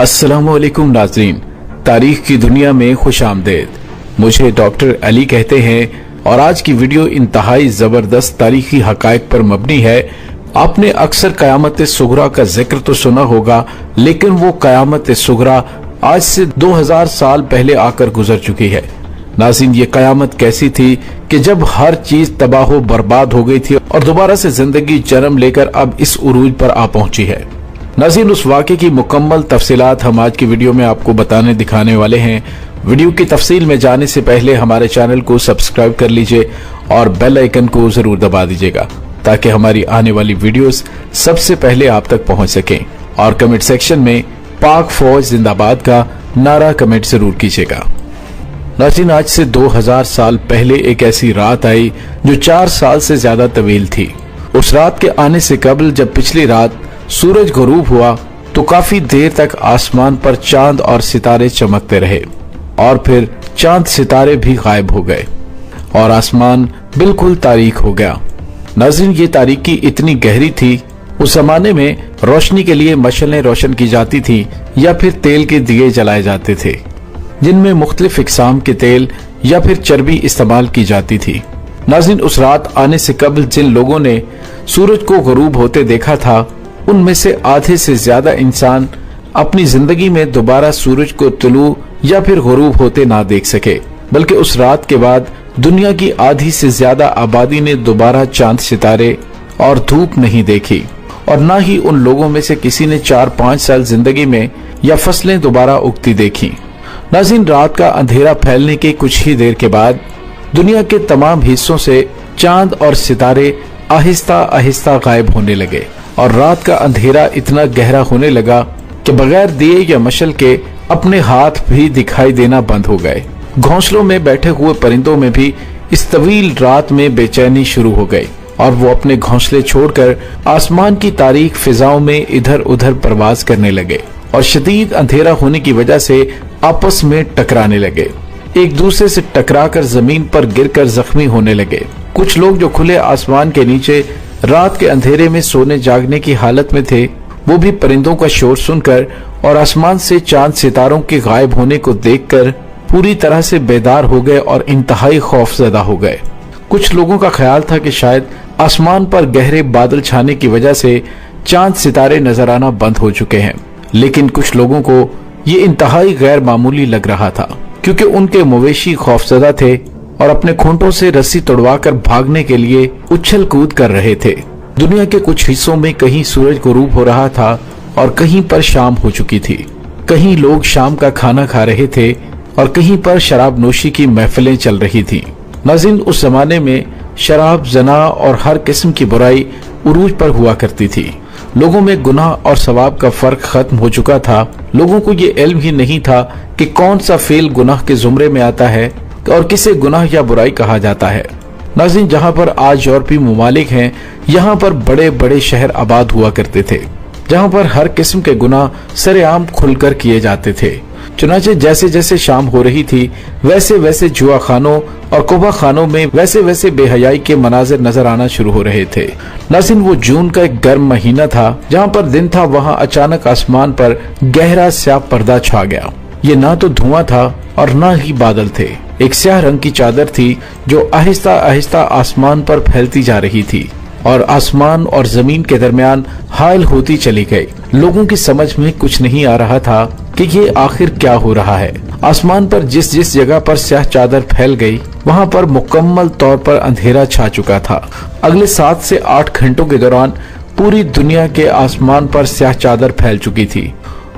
अस्सलाम वालेकुम नाज़रीन, तारीख की दुनिया में खुश आमदेद। मुझे डॉक्टर अली कहते हैं और आज की वीडियो इंतहाई जबरदस्त तारीखी हकायक पर मबनी है। आपने अक्सर क़यामत सुगरा का जिक्र तो सुना होगा, लेकिन वो क़यामत सुगरा आज से 2000 साल पहले आकर गुजर चुकी है। नाज़रीन, ये क़यामत कैसी थी कि जब हर चीज तबाह बर्बाद हो गई थी और दोबारा से जिंदगी जन्म लेकर अब इस उरूज पर आ पहुंची है। नाज़रीन, उस वाक़े की मुकम्मल तफसीलात हम आज की वीडियो में आपको बताने दिखाने वाले हैं। वीडियो की तफसील में जाने से पहले हमारे चैनल को सब्सक्राइब कर लीजिए और बेल आइकन को जरूर दबा दीजिएगा ताकि हमारी आने वाली वीडियोस सबसे पहले आप तक पहुंच सकें। और कमेंट सेक्शन में पाक फौज जिंदाबाद का नारा कमेंट जरूर कीजिएगा। नाज़रीन, आज से 2000 साल पहले एक ऐसी रात आई जो 4 साल से ज्यादा तवील थी। उस रात के आने से कबल जब पिछली रात सूरज गुरूब हुआ तो काफी देर तक आसमान पर चांद और सितारे चमकते रहे और फिर चांद सितारे भी गायब हो गए और आसमान बिल्कुल तारीक हो गया। नाज़रीन, ये तारीकी इतनी गहरी थी, उस जमाने में रोशनी के लिए मशलें रोशन की जाती थी या फिर तेल के दिए जलाए जाते थे जिनमें मुख्तलिफ इकसाम के तेल या फिर चर्बी इस्तेमाल की जाती थी। नाज़रीन, उस रात आने से कबल जिन लोगों ने सूरज को गुरूब होते देखा था, उनमें से आधे से ज्यादा इंसान अपनी जिंदगी में दोबारा सूरज को तुलू या फिर गुरूब होते ना देख सके, बल्कि उस रात के बाद दुनिया की आधी से ज्यादा आबादी ने दोबारा चांद सितारे और धूप नहीं देखी और ना ही उन लोगों में से किसी ने 4-5 साल जिंदगी में या फसलें दोबारा उगती देखी। नाज़रीन, रात का अंधेरा फैलने के कुछ ही देर के बाद दुनिया के तमाम हिस्सों से चांद और सितारे आहिस्ता आहिस्ता गायब होने लगे और रात का अंधेरा इतना गहरा होने लगा कि बगैर दिए या मशल के अपने हाथ भी दिखाई देना बंद हो गए। घोंसलों में बैठे हुए परिंदों में भी इस तवील रात में बेचैनी शुरू हो गई और वो अपने घोंसले छोड़कर आसमान की तारीक फिजाओं में इधर उधर परवाज करने लगे और शदीद अंधेरा होने की वजह से आपस में टकराने लगे, एक दूसरे से टकराकर जमीन पर गिरकर जख्मी होने लगे। कुछ लोग जो खुले आसमान के नीचे रात के अंधेरे में सोने जागने की हालत में थे, वो भी परिंदों का शोर सुनकर और आसमान से चांद सितारों के गायब होने को देखकर पूरी तरह से बेदार हो गए और इंतहाई खौफजदा हो गए। कुछ लोगों का ख्याल था कि शायद आसमान पर गहरे बादल छाने की वजह से चांद सितारे नजर आना बंद हो चुके हैं, लेकिन कुछ लोगों को ये इंतहाई गैर मामूली लग रहा था क्योंकि उनके मवेशी खौफजदा थे और अपने खूंटों से रस्सी तोड़वाकर भागने के लिए उछल कूद कर रहे थे। दुनिया के कुछ हिस्सों में कहीं सूरज गुरूब हो रहा था और कहीं पर शाम हो चुकी थी। कहीं लोग शाम का खाना खा रहे थे और कहीं पर शराब नोशी की महफिलें चल रही थी। नाज़रीन, उस जमाने में शराब, जना और हर किस्म की बुराई उरूज पर हुआ करती थी। लोगों में गुनाह और सवाब का फर्क खत्म हो चुका था। लोगों को ये इल्म ही नहीं था कि कौन सा फेल गुनाह के जुमरे में आता है और किसे गुनाह या बुराई कहा जाता है। नाज़रीन, जहाँ पर आज यूरोपीय मुमालिक हैं, यहाँ पर बड़े बड़े शहर आबाद हुआ करते थे जहाँ पर हर किस्म के गुनाह सरेआम खुलकर किए जाते थे। चुनाचे जैसे जैसे शाम हो रही थी, वैसे वैसे जुआ खानों और कोबा खानों में वैसे वैसे बेहयाई के मनाजिर नजर आना शुरू हो रहे थे। नाज़रीन, वो जून का एक गर्म महीना था, जहाँ पर दिन था, वहाँ अचानक आसमान पर गहरा स्याह पर्दा छा गया। ये ना तो धुआं था और ना ही बादल थे, एक स्याह रंग की चादर थी जो आहिस्ता आहिस्ता आसमान पर फैलती जा रही थी और आसमान और जमीन के दरमियान हायल होती चली गई। लोगों की समझ में कुछ नहीं आ रहा था कि ये आखिर क्या हो रहा है। आसमान पर जिस जिस जगह पर स्याह चादर फैल गई, वहाँ पर मुकम्मल तौर पर अंधेरा छा चुका था। अगले 7 से 8 घंटों के दौरान पूरी दुनिया के आसमान पर स्याह चादर फैल चुकी थी।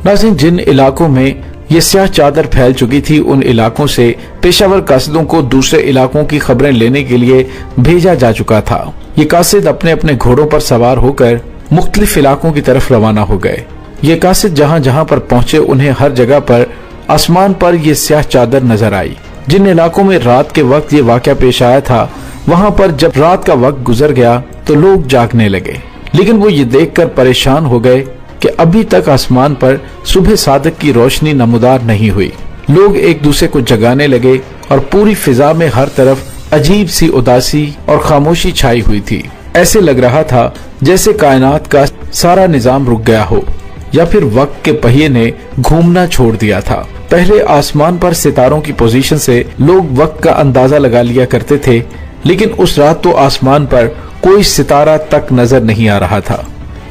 नाज़रीन, जिन इलाकों में ये स्याह चादर फैल चुकी थी, उन इलाकों से पेशावर कासिदों को दूसरे इलाकों की खबरें लेने के लिए भेजा जा चुका था। ये कासिद अपने अपने घोड़ों पर सवार होकर मुख्तलिफ इलाकों की तरफ रवाना हो गए। ये कासिद जहाँ जहाँ पर पहुंचे, उन्हें हर जगह पर आसमान पर ये स्याह चादर नजर आई। जिन इलाकों में रात के वक्त ये वाक़या पेश आया था, वहाँ पर जब रात का वक्त गुजर गया तो लोग जागने लगे, लेकिन वो ये देखकर परेशान हो गए कि अभी तक आसमान पर सुबह सादिक की रोशनी नमूदार नहीं हुई। लोग एक दूसरे को जगाने लगे और पूरी फिजा में हर तरफ अजीब सी उदासी और खामोशी छाई हुई थी। ऐसे लग रहा था जैसे कायनात का सारा निजाम रुक गया हो या फिर वक्त के पहिए ने घूमना छोड़ दिया था। पहले आसमान पर सितारों की पोजीशन से लोग वक्त का अंदाजा लगा लिया करते थे, लेकिन उस रात तो आसमान पर कोई सितारा तक नजर नहीं आ रहा था।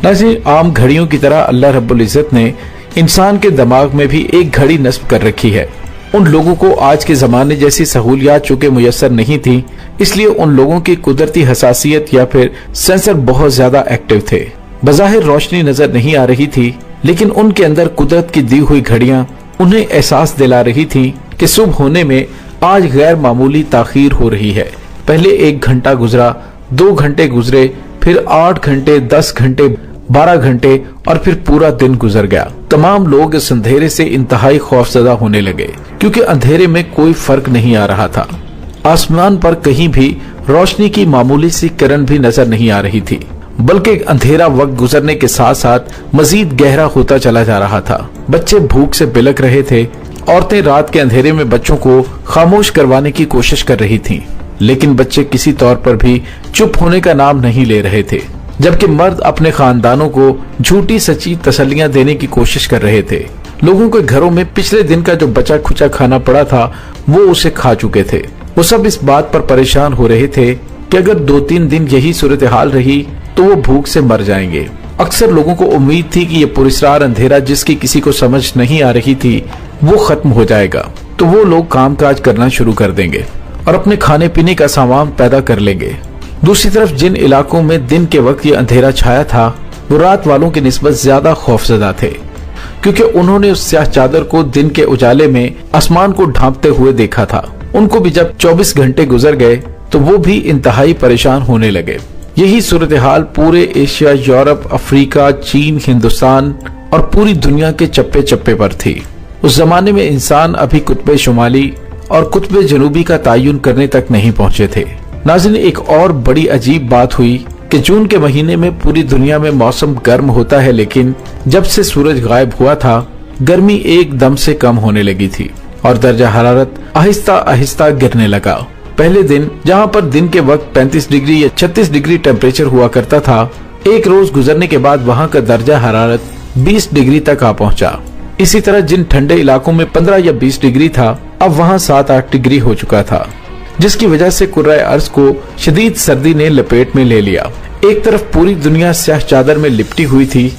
नाज़रीन, आम घड़ियों की तरह अल्लाह रब्बुल इज्जत ने इंसान के दिमाग में भी एक घड़ी नस्ब कर रखी है। उन लोगों को आज के जमाने जैसी सहूलियात चूंकि मुयस्सर नहीं थी, इसलिए उन लोगों की कुदरती हसासियत या फिर सेंसर बहुत ज्यादा एक्टिव थे। बज़ाहिर रोशनी नजर नहीं आ रही थी, लेकिन उनके अंदर कुदरत की दी हुई घड़ियां उन्हें एहसास दिला रही थी कि सुबह होने में आज गैर मामूली ताखीर हो रही है। पहले 1 घंटा गुजरा, 2 घंटे गुजरे, फिर 8 घंटे, 10 घंटे, 12 घंटे और फिर पूरा दिन गुजर गया। तमाम लोग इस अंधेरे से इंतहाई खौफजदा होने लगे, क्योंकि अंधेरे में कोई फर्क नहीं आ रहा था। आसमान पर कहीं भी रोशनी की मामूली सी किरण भी नजर नहीं आ रही थी, बल्कि अंधेरा वक्त गुजरने के साथ साथ मजीद गहरा होता चला जा रहा था। बच्चे भूख से बिलख रहे थे। औरतें रात के अंधेरे में बच्चों को खामोश करवाने की कोशिश कर रही थीं, लेकिन बच्चे किसी तौर पर भी चुप होने का नाम नहीं ले रहे थे, जबकि मर्द अपने खानदानों को झूठी सच्ची तसल्लियां देने की कोशिश कर रहे थे। लोगों के घरों में पिछले दिन का जो बचा खुचा खाना पड़ा था वो उसे खा चुके थे। वो सब इस बात पर परेशान हो रहे थे कि अगर 2-3 दिन यही सूरत हाल रही तो वो भूख से मर जाएंगे। अक्सर लोगों को उम्मीद थी कि ये पुरस्कार अंधेरा जिसकी किसी को समझ नहीं आ रही थी वो खत्म हो जाएगा, तो वो लोग कामकाज करना शुरू कर देंगे और अपने खाने पीने का सामान पैदा कर लेंगे। दूसरी तरफ जिन इलाकों में दिन के वक्त ये अंधेरा छाया था वो रात वालों की निस्बत ज्यादा खौफजदा थे, क्योंकि उन्होंने उस स्याह चादर को दिन के उजाले में आसमान को ढांपते हुए देखा था। उनको भी जब 24 घंटे गुजर गए तो वो भी इंतहाई परेशान होने लगे। यही सूरत हाल पूरे एशिया, यूरोप, अफ्रीका, चीन, हिंदुस्तान और पूरी दुनिया के चप्पे चप्पे पर थी। उस जमाने में इंसान अभी कुतुब शुमाली और कुतुब जनूबी का तयन करने तक नहीं पहुंचे थे। नाज़रीन, एक और बड़ी अजीब बात हुई कि जून के महीने में पूरी दुनिया में मौसम गर्म होता है, लेकिन जब से सूरज गायब हुआ था गर्मी एकदम से कम होने लगी थी और दर्जा हरारत आहिस्ता आहिस्ता गिरने लगा। पहले दिन जहां पर दिन के वक्त 35 डिग्री या 36 डिग्री टेम्परेचर हुआ करता था, एक रोज गुजरने के बाद वहां का दर्जा हरारत 20 डिग्री तक आ पहुंचा। इसी तरह जिन ठंडे इलाकों में 15 या 20 डिग्री था, अब वहां 7-8 डिग्री हो चुका था, जिसकी वजह से कुर्राए अर्ज को शदीद सर्दी ने लपेट में ले लिया। एक तरफ पूरी दुनिया स्याह चादर में लिपटी हुई थी,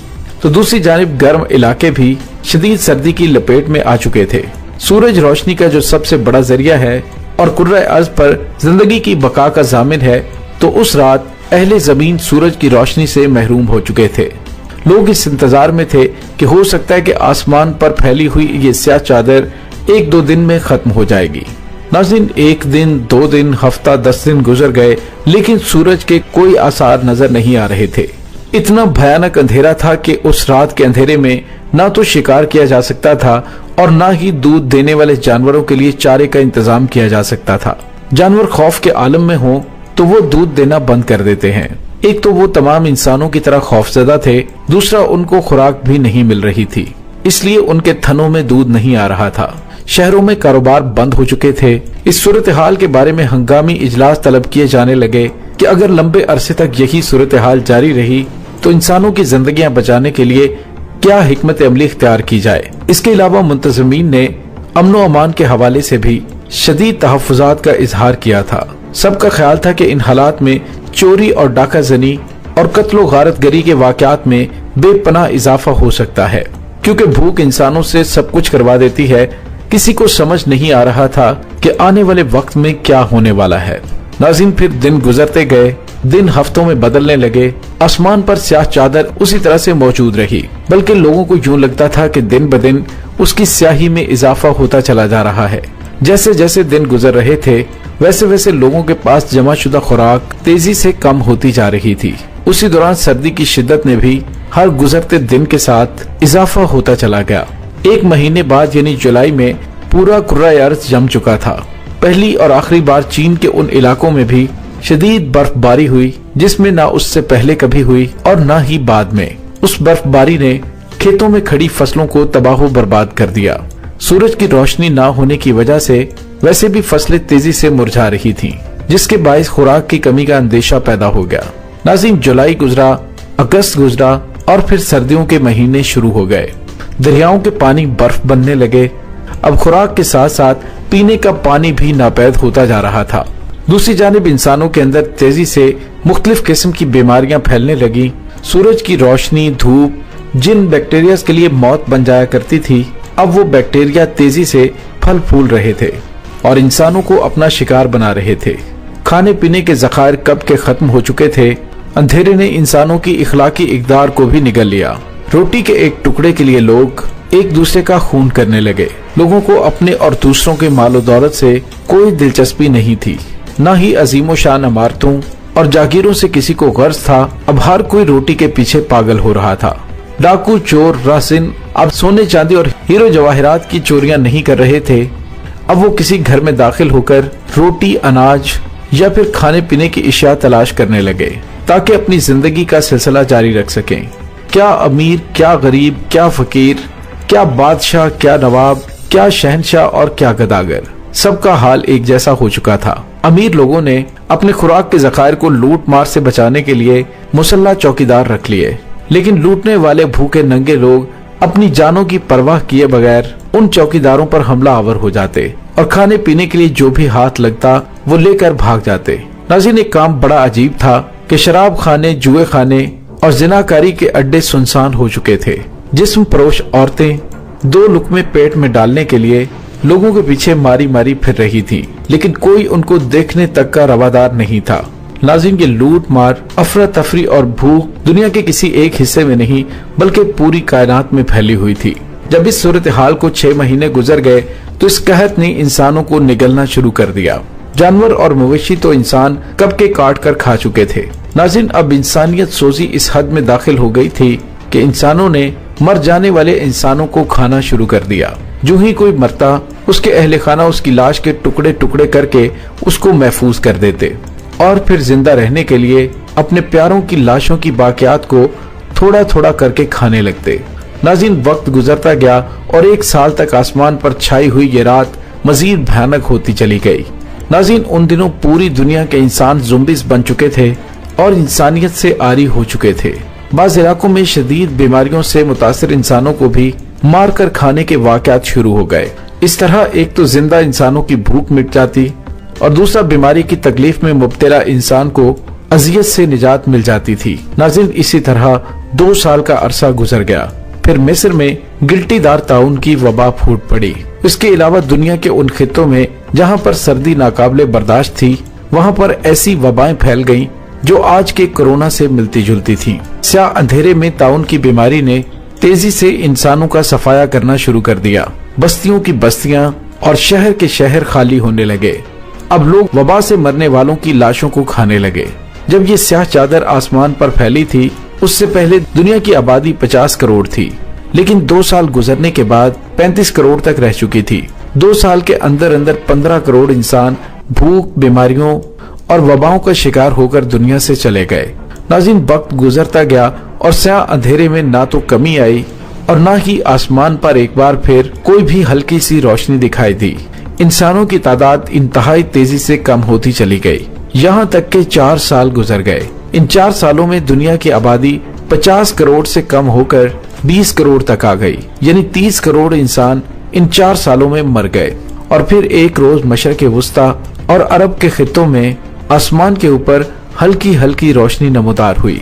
तो दूसरी जानिब गर्म इलाके भी शदीद सर्दी की लपेट में आ चुके थे। सूरज रोशनी का जो सबसे बड़ा जरिया है और कुर्राए अर्ज पर जिंदगी की बका का जामिन है, तो उस रात अहले जमीन सूरज की रोशनी से महरूम हो चुके थे। लोग इस इंतजार में थे कि हो सकता है कि आसमान पर फैली हुई ये स्याह चादर 1-2 दिन में खत्म हो जाएगी। नाज़रीन, 1 दिन, 2 दिन, हफ्ता, 10 दिन गुजर गए, लेकिन सूरज के कोई आसार नजर नहीं आ रहे थे। इतना भयानक अंधेरा था कि उस रात के अंधेरे में ना तो शिकार किया जा सकता था और ना ही दूध देने वाले जानवरों के लिए चारे का इंतजाम किया जा सकता था। जानवर खौफ के आलम में हो तो वो दूध देना बंद कर देते हैं। एक तो वो तमाम इंसानों की तरह खौफजदा थे, दूसरा उनको खुराक भी नहीं मिल रही थी, इसलिए उनके थनों में दूध नहीं आ रहा था। शहरों में कारोबार बंद हो चुके थे। इस सूरत हाल के बारे में हंगामी इजलास तलब किए जाने लगे कि अगर लंबे अरसे तक यही सूरत हाल जारी रही तो इंसानों की जिंदगियां बचाने के लिए क्या हिकमत अमली इख्तियार की जाए। इसके अलावा मुंतज़मीन ने अमन व अमान के हवाले से भी शदीद तहफ़्फ़ुज़ात का इजहार किया था। सबका ख्याल था कि इन हालात में चोरी और डाका जनी और कत्लो गारतगरी के वाक़यात में बेपनाह इजाफा हो सकता है, क्योंकि भूख इंसानों से सब कुछ करवा देती है। किसी को समझ नहीं आ रहा था कि आने वाले वक्त में क्या होने वाला है। नाज़रीन, फिर दिन गुजरते गए, दिन हफ्तों में बदलने लगे। आसमान पर स्याह चादर उसी तरह से मौजूद रही, बल्कि लोगों को यूं लगता था कि दिन ब दिन उसकी स्याही में इजाफा होता चला जा रहा है। जैसे जैसे दिन गुजर रहे थे वैसे वैसे लोगों के पास जमाशुदा खुराक तेजी से कम होती जा रही थी। उसी दौरान सर्दी की शिद्दत ने भी हर गुजरते दिन के साथ इजाफा होता चला गया। 1 महीने बाद यानी जुलाई में पूरा कुर्राए अर्ज जम चुका था। पहली और आखिरी बार चीन के उन इलाकों में भी शदीद बर्फबारी हुई, जिसमें ना उससे पहले कभी हुई और ना ही बाद में। उस बर्फबारी ने खेतों में खड़ी फसलों को तबाह बर्बाद कर दिया। सूरज की रोशनी ना होने की वजह से वैसे भी फसलें तेजी से मुरझा रही थीं, जिसके बायस खुराक की कमी का अंदेशा पैदा हो गया। नाज़रीन, जुलाई गुजरा, अगस्त गुजरा اور پھر سردیوں کے مہینے شروع ہو گئے۔ دریاؤں کے پانی برف بننے لگے۔ اب خوراک کے ساتھ ساتھ پینے کا پانی بھی ناپید ہوتا جا رہا تھا۔ دوسری جانب انسانوں کے اندر تیزی سے مختلف قسم کی بیماریاں پھیلنے لگی۔ سورج کی روشنی، دھوپ جن بیکٹیریا کے لیے موت بن جایا کرتی تھی، اب وہ بیکٹیریا تیزی سے پھل پھول رہے تھے اور انسانوں کو اپنا شکار بنا رہے تھے۔ کھانے پینے کے ذخائر کب کے ختم ہو چکے تھے۔ اندھیرے نے انسانوں کی اخلاقی اقدار کو بھی نگل لیا۔ روٹی کے ایک ٹکڑے کے لیے لوگ ایک دوسرے کا خون کرنے لگے۔ لوگوں کو اپنے اور دوسروں کے مال و دولت سے کوئی دلچسپی نہیں تھی، نہ ہی عظیم و شان عمارتوں اور جاگیروں سے کسی کو غرض تھا۔ اب ہر کوئی روٹی کے پیچھے پاگل ہو رہا تھا۔ ڈاکو، چور، رہزن اب سونے چاندی اور ہیرو جواہرات کی چوریاں نہیں کر رہے تھے۔ اب وہ کسی گھر میں داخل ہو کر روٹی، اناج یا پھر کھانے پینے کی اشیاء تلاش کرنے لگے تاکہ اپنی زندگی کا سلسلہ جاری رکھ سکیں۔ کیا امیر، کیا غریب، کیا فقیر، کیا بادشاہ، کیا نواب، کیا شہنشاہ اور کیا گداگر، سب کا حال ایک جیسا ہو چکا تھا۔ امیر لوگوں نے اپنے خوراک کے ذخائر کو لوٹ مار سے بچانے کے لیے مسلح چوکیدار رکھ لیے، لیکن لوٹنے والے بھوکے ننگے لوگ اپنی جانوں کی پرواہ کیے بغیر ان چوکیداروں پر حملہ آور ہو جاتے اور کھانے پینے کے لیے جو بھی ہاتھ لگتا وہ لے کر بھاگ جاتے۔ ناظرین، ایک کام بڑا عجیب تھا کہ شراب خانے، جوئے خانے اور زناکاری کے اڈے سنسان ہو چکے تھے۔ جسم پروش عورتیں دو لقمے پیٹ میں ڈالنے کے لیے لوگوں کے پیچھے ماری ماری پھر رہی تھی، لیکن کوئی ان کو دیکھنے تک کا روادار نہیں تھا۔ ناظرین، یہ لوٹ مار، افراتفری اور بھوک دنیا کے کسی ایک حصے میں نہیں بلکہ پوری کائنات میں پھیلی ہوئی تھی۔ جب اس صورتحال کو 6 مہینے گزر گئے تو اس قحط نے انسانوں کو نگلنا شروع کر دیا۔ جانور اور مویشی تو انسان کب کے کاٹ کر کھا چکے تھے۔ ناظرین، اب انسانیت سوزی اس حد میں داخل ہو گئی تھی کہ انسانوں نے مر جانے والے انسانوں کو کھانا شروع کر دیا۔ جو ہی کوئی مرتا، اس کے اہل خانہ اس کی لاش کے ٹکڑے ٹکڑے کر کے اس کو محفوظ کر دیتے اور پھر زندہ رہنے کے لیے اپنے پیاروں کی لاشوں کی باقیات کو تھوڑا تھوڑا کر کے کھانے لگتے۔ ناظرین، وقت گزرتا گیا اور 1 سال تک آسمان پر چھائی ہوئی یہ رات مزید بھیانک ہوتی چلی گئی۔ ناظرین، ان دنوں پوری دنیا کے انسان زومبیز بن چکے تھے اور انسانیت سے عاری ہو چکے تھے۔ بعض علاقوں میں شدید بیماریوں سے متاثر انسانوں کو بھی مار کر کھانے کے واقعات شروع ہو گئے۔ اس طرح ایک تو زندہ انسانوں کی بھوک مٹ جاتی اور دوسرا بیماری کی تکلیف میں مبتلا انسان کو اذیت سے نجات مل جاتی تھی۔ ناظرین، اسی طرح 2 سال کا عرصہ گزر گیا۔ پھر مصر میں گلٹی دار طاعون کی وبا پھوٹ پڑی۔ اس کے علاوہ دنیا کے ان خطوں میں جہاں پر سردی ناقابل برداشت تھی، وہاں پر ایسی وبائیں پھیل گئیں جو آج کے کورونا سے ملتی جلتی تھی۔ سیاہ اندھیرے میں طاعون کی بیماری نے تیزی سے انسانوں کا صفایا کرنا شروع کر دیا۔ بستیوں کی بستیاں اور شہر کے شہر خالی ہونے لگے۔ اب لوگ وبا سے مرنے والوں کی لاشوں کو کھانے لگے۔ جب یہ سیاہ چادر آسمان پر پھیلی تھی، اس سے پہلے دنیا کی آبادی 50 کروڑ تھی، لیکن 2 سال گزرنے کے بعد 35 کروڑ تک رہ چکی تھی۔ 2 سال کے اندر 15 کروڑ انسان بھوک، بیماریوں اور وباؤں کا شکار ہو کر دنیا سے چلے گئے۔ ناظرین، وقت گزرتا گیا اور سیاہ اندھیرے میں نہ تو کمی آئی اور نہ ہی آسمان پر ایک بار پھر کوئی بھی ہلکی سی روشنی دکھائی دی۔ انسانوں کی تعداد انتہائی تیزی سے کم ہوتی چلی گئی، یہاں تک کہ 4 سال گزر گئے۔ ان 4 سالوں میں دنیا کی آبادی 50 کروڑ سے کم ہو کر 20 کروڑ تک آ گئی، یعنی 30 کروڑ انسان ان 4 سالوں میں مر گئے۔ اور پھر ایک روز مشرق وسطی اور عرب کے خطوں میں آسمان کے اوپر ہلکی ہلکی روشنی نمودار ہوئی۔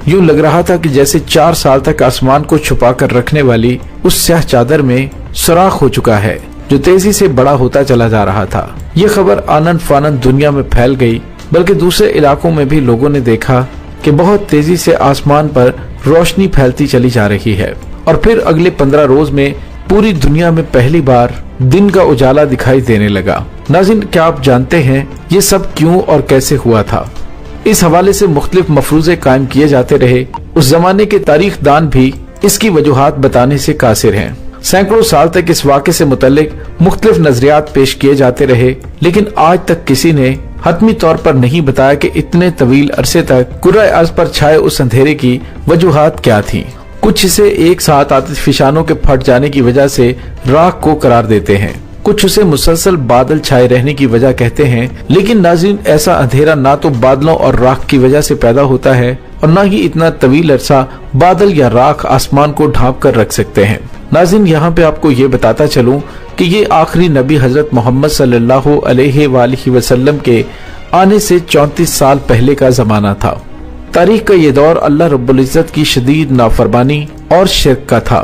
یوں لگ رہا تھا کہ جیسے 4 سال تک آسمان کو چھپا کر رکھنے والی اس سیاہ چادر میں سوراخ ہو چکا ہے جو تیزی سے بڑا ہوتا چلا جا رہا تھا۔ یہ خبر آنن فانن دنیا میں پھیل گئی، بلکہ دوسرے علاقوں میں بھی لوگوں نے دیکھا کہ بہت تیزی سے آسمان پر روشنی پھیلتی چلی جا رہی ہے۔ اور پھر اگلے 15 روز میں پوری دنیا میں پہلی بار دن کا اجالا دکھائی دینے لگا۔ ناظرین، کیا آپ جانتے ہیں یہ سب کیوں اور کیسے ہوا تھا؟ اس حوالے سے مختلف مفروضے قائم کیے جاتے رہے۔ اس زمانے کے تاریخ دان بھی اس کی وجوہات بتانے سے قاصر ہیں۔ سینکڑوں سال تک اس واقعے سے متعلق مختلف نظریات پیش کیے جاتے رہے، لیکن آج تک کسی نے حتمی طور پر نہیں بتایا کہ اتنے طویل عرصے تک کرۂ ارض پر چھائے اس اندھیرے کی وجوہات کیا تھیں۔ کچھ اسے ایک ساتھ آتش فشانوں کے پھٹ جانے کی وجہ سے راکھ کو قرار دیتے ہیں، کچھ اسے مسلسل بادل چھائے رہنے کی وجہ کہتے ہیں۔ لیکن ناظرین، ایسا اندھیرا نہ تو بادلوں اور راکھ کی وجہ سے پیدا ہوتا ہے और न ही इतना तवील अरसा बादल या राख आसमान को ढांप कर रख सकते हैं। नाज़रीन, यहाँ पे आपको ये बताता चलूं कि ये आखिरी नबी हजरत मोहम्मद सल्लल्लाहु अलैहि वसल्लम के आने से 34 साल पहले का जमाना था। तारीख का ये दौर अल्लाह रब्बुल इज्जत की शदीद नाफरमानी और शिर्क का था।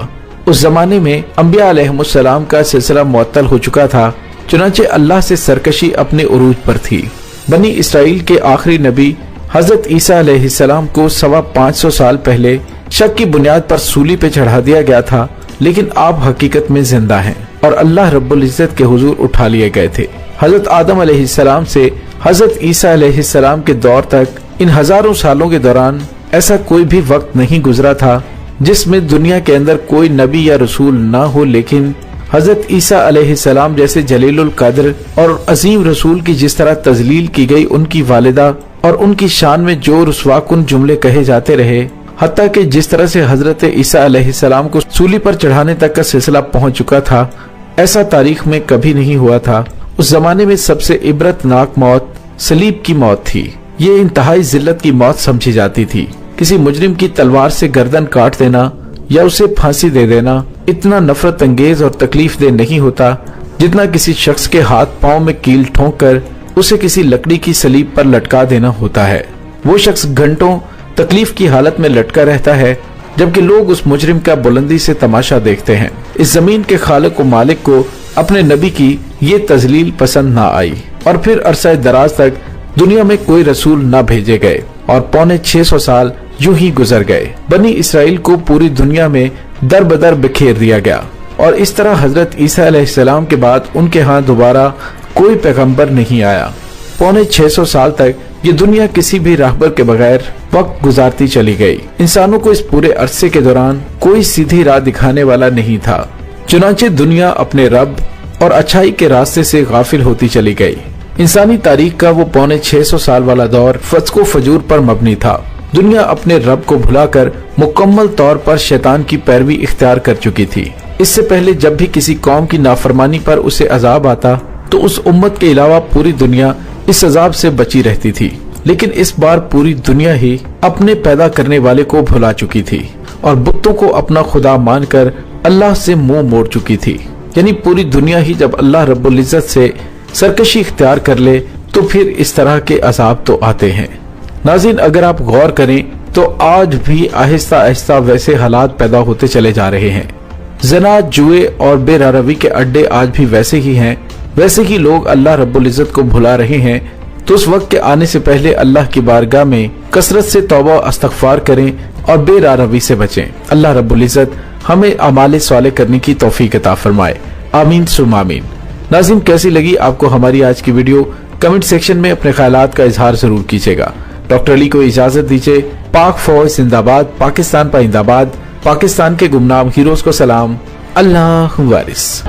उस जमाने में अंबिया अलैहिमुस्सलाम का सिलसिला मुअत्तल हो चुका था, चुनांचे अल्लाह से सरकशी अपने उरूज पर थी। बनी इसराइल के आखिरी नबी हजरत ईसा अलैहिस्सलाम को 525 साल पहले शक की बुनियाद पर सूली पे चढ़ा दिया गया था, लेकिन आप हकीकत में जिंदा हैं और अल्लाह रब्बुल इज्जत के हुजूर उठा लिए गए थे। हजरत आदम अलैहिस्सलाम से हजरत ईसा अलैहिस्सलाम के दौर तक इन हजारों सालों के दौरान ऐसा कोई भी वक्त नहीं गुजरा था जिसमें दुनिया के अंदर कोई नबी या रसूल ना हो, लेकिन हजरत ईसा अलैहिस्सलाम जैसे जलीलुल कद्र और अजीम रसूल की जिस तरह तजलील की गई, उनकी वालिदा और उनकी शान में जो रुस्वाकुन जुमले कहे जाते रहे, हत्ता कि जिस तरह से हजरत ईसा अलैहिस्सलाम को सूली पर चढ़ाने तक का सिलसिला पहुंच चुका था, ऐसा तारीख में कभी नहीं हुआ था। उस जमाने में सबसे इबरतनाक मौत सलीब की मौत थी। ये इंतहाई जिल्लत की मौत समझी जाती थी। किसी मुजरिम की तलवार से गर्दन काट देना या उसे फांसी दे देना इतना नफरत अंगेज और तकलीफ दे नहीं होता जितना किसी शख्स के हाथ पांव में कील ठोंक कर उसे किसी लकड़ी की सलीब पर लटका देना होता है। वो शख्स घंटों तकलीफ की हालत में लटका रहता है, जबकि लोग उस मुजरिम का बुलंदी से तमाशा देखते हैं। इस जमीन के खालिक व मालिक को अपने नबी की ये तजलील पसंद ना आई और फिर अरसा दराज तक दुनिया में कोई रसूल न भेजे गए और 650 साल यूं ही गुजर गए। बनी इसराइल को पूरी दुनिया में दर बदर बिखेर दिया गया और इस तरह हजरत ईसा अलैहिस्सलाम के बाद उनके यहाँ दोबारा कोई पैगंबर नहीं आया। 650 साल तक ये दुनिया किसी भी राहबर के बगैर वक्त गुजारती चली गई। इंसानों को इस पूरे अरसे के दौरान कोई सीधी राह दिखाने वाला नहीं था, चुनांचे दुनिया अपने रब और अच्छाई के रास्ते से गाफिल होती चली गई। इंसानी तारीख का वो 650 साल वाला दौर फस्को फजूर पर मबनी था। दुनिया अपने रब को भुलाकर मुकम्मल तौर पर शैतान की पैरवी इख्तियार कर चुकी थी। इससे पहले जब भी किसी कौम की नाफरमानी पर उसे अजाब आता तो उस उम्मत के अलावा पूरी दुनिया इस अजाब से बची रहती थी, लेकिन इस बार पूरी दुनिया ही अपने पैदा करने वाले को भुला चुकी थी और बुतों को अपना खुदा मानकर अल्लाह से मुंह मोड़ चुकी थी। यानी पूरी दुनिया ही जब अल्लाह रब्बुल इज्जत से सरकशी इख्तियार कर ले तो फिर इस तरह के अजाब तो आते हैं। नाज़रीन, अगर आप गौर करें तो आज भी आहिस्ता आहिस्ता वैसे हालात पैदा होते चले जा रहे हैं। जना, जुए और बेरारवी के अड्डे आज भी वैसे ही हैं। वैसे ही लोग अल्लाह रब्बुल इज्जत को भुला रहे हैं। तो उस वक्त के आने से पहले अल्लाह की बारगाह में कसरत से तौबा इस्तग़फ़ार करें और बेरारवी से बचें। अल्लाह रब्बुल इज्जत हमें अमाल साले करने की तौफीक अता फरमाए। आमीन सुम्मा आमीन। नाज़रीन, कैसी लगी आपको हमारी आज की वीडियो? कमेंट सेक्शन में अपने ख्यालात का इजहार जरूर कीजिएगा। डॉक्टर अली को इजाजत दीजिए। पाक फौज जिंदाबाद, पाकिस्तान पाइंदाबाद, पाकिस्तान के गुमनाम हीरोज को सलाम। अल्लाह वारिस।